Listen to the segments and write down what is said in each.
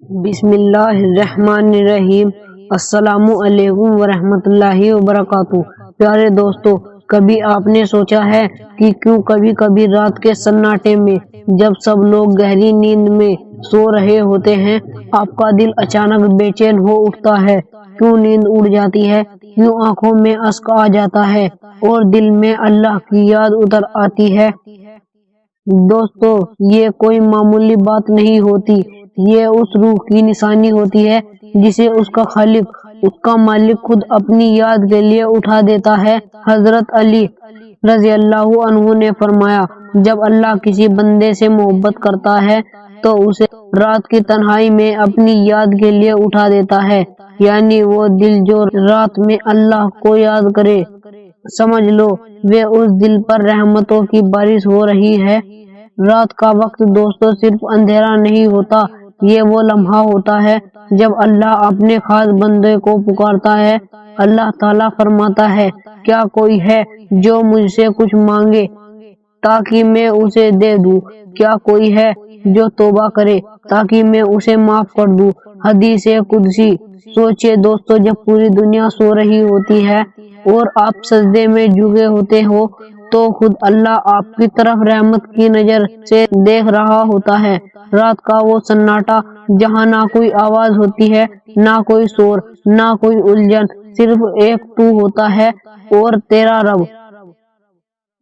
بسم اللہ الرحمن الرحیم۔ السلام علیکم ورحمۃ اللہ وبرکاتہ۔ پیارے دوستو، کبھی آپ نے سوچا ہے کہ کیوں کبھی کبھی رات کے سناٹے میں جب سب لوگ گہری نیند میں سو رہے ہوتے ہیں، آپ کا دل اچانک بے چین ہو اٹھتا ہے؟ کیوں نیند اڑ جاتی ہے؟ کیوں آنکھوں میں اشک آ جاتا ہے اور دل میں اللہ کی یاد اتر آتی ہے؟ دوستو، یہ کوئی معمولی بات نہیں ہوتی، یہ اس روح کی نشانی ہوتی ہے جسے اس کا خالق، اس کا مالک خود اپنی یاد کے لیے اٹھا دیتا ہے۔ حضرت علی رضی اللہ عنہ نے فرمایا، جب اللہ کسی بندے سے محبت کرتا ہے تو اسے رات کی تنہائی میں اپنی یاد کے لیے اٹھا دیتا ہے، یعنی وہ دل جو رات میں اللہ کو یاد کرے، سمجھ لو وہ اس دل پر رحمتوں کی بارش ہو رہی ہے۔ رات کا وقت دوستو صرف اندھیرا نہیں ہوتا، یہ وہ لمحہ ہوتا ہے جب اللہ اپنے خاص بندے کو پکارتا ہے۔ اللہ تعالیٰ فرماتا ہے، کیا کوئی ہے جو مجھ سے کچھ مانگے تاکہ میں اسے دے دوں؟ کیا کوئی ہے جو توبہ کرے تاکہ میں اسے معاف کر دوں؟ حدیث قدسی۔ سوچئے دوستو، جب پوری دنیا سو رہی ہوتی ہے اور آپ سجدے میں جھکے ہوتے ہو تو خود اللہ آپ کی طرف رحمت کی نظر سے دیکھ رہا ہوتا ہے۔ رات کا وہ سناٹا جہاں نہ کوئی آواز ہوتی ہے، نہ کوئی شور، نہ کوئی الجھن، صرف ایک تو ہوتا ہے اور تیرا رب۔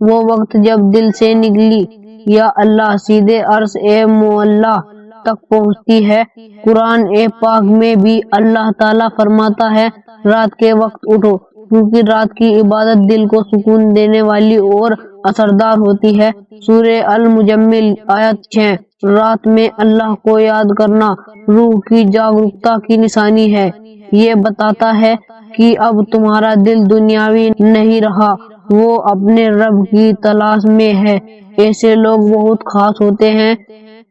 وہ وقت جب دل سے نکلی یا اللہ سیدھے عرش مولا تک پہنچتی ہے۔ قرآن پاک میں بھی اللہ تعالیٰ فرماتا ہے، رات کے وقت اٹھو، کیونکہ رات کی عبادت دل کو سکون دینے والی اور اثردار ہوتی ہے۔ سورہ المزمل آیت 6۔ رات میں اللہ کو یاد کرنا روح کی جاگرکتا کی نشانی ہے۔ یہ بتاتا ہے کہ اب تمہارا دل دنیاوی نہیں رہا، وہ اپنے رب کی تلاش میں ہے۔ ایسے لوگ بہت خاص ہوتے ہیں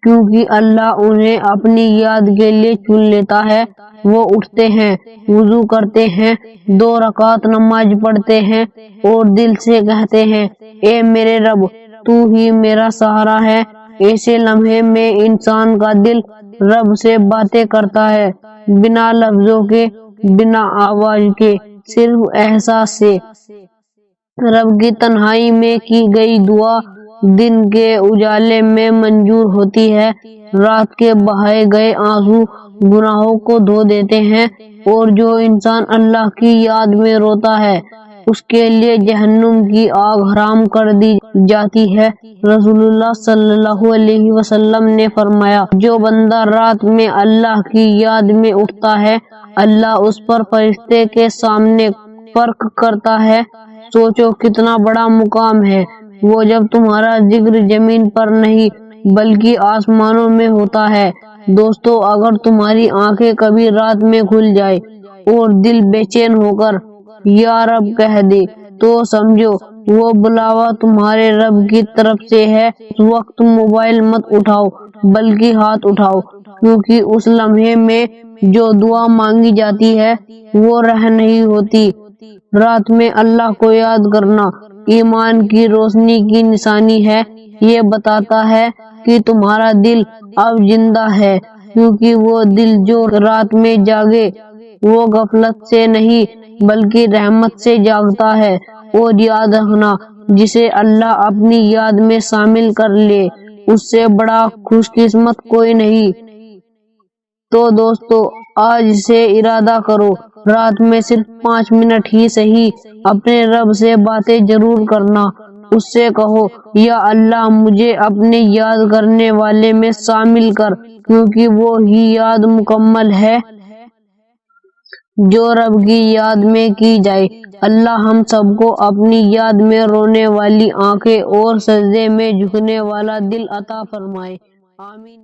کیونکہ اللہ انہیں اپنی یاد کے لیے چن لیتا ہے۔ وہ اٹھتے ہیں، وضو کرتے ہیں، 2 رکعت نماز پڑھتے ہیں اور دل سے کہتے ہیں، اے میرے رب، تو ہی میرا سہارا ہے۔ ایسے لمحے میں انسان کا دل رب سے باتیں کرتا ہے، بنا لفظوں کے، بنا آواز کے، صرف احساس سے۔ رب کی تنہائی میں کی گئی دعا دن کے اجالے میں منظور ہوتی ہے۔ رات کے بہائے گئے آنسو گناہوں کو دھو دیتے ہیں، اور جو انسان اللہ کی یاد میں روتا ہے اس کے لیے جہنم کی آگ حرام کر دی جاتی ہے۔ رسول اللہ صلی اللہ علیہ وسلم نے فرمایا، جو بندہ رات میں اللہ کی یاد میں اٹھتا ہے، اللہ اس پر فرشتے کے سامنے فرق کرتا ہے۔ سوچو کتنا بڑا مقام ہے وہ جب تمہارا ذکر زمین پر نہیں بلکہ آسمانوں میں ہوتا ہے۔ دوستو، اگر تمہاری آنکھیں کبھی رات میں کھل جائے اور دل بے چین ہو کر یا رب کہہ دے تو سمجھو وہ بلاوا تمہارے رب کی طرف سے ہے۔ اس وقت موبائل مت اٹھاؤ بلکہ ہاتھ اٹھاؤ، کیونکہ اس لمحے میں جو دعا مانگی جاتی ہے وہ رہ نہیں ہوتی۔ رات میں اللہ کو یاد کرنا ایمان کی روشنی کی نشانی ہے۔ یہ بتاتا ہے کہ تمہارا دل اب زندہ ہے، کیونکہ وہ دل جو رات میں جاگے وہ غفلت سے نہیں بلکہ رحمت سے جاگتا ہے۔ اور یاد رکھنا، جسے اللہ اپنی یاد میں شامل کر لے اس سے بڑا خوش قسمت کوئی نہیں۔ تو دوستو، آج سے ارادہ کرو، رات میں صرف 5 منٹ ہی صحیح اپنے رب سے باتیں ضرور کرنا۔ اس سے کہو، یا اللہ مجھے اپنے یاد کرنے والے میں شامل کر، کیونکہ وہ ہی یاد مکمل ہے جو رب کی یاد میں کی جائے۔ اللہ ہم سب کو اپنی یاد میں رونے والی آنکھیں اور سجدے میں جھکنے والا دل عطا فرمائے۔ آمین۔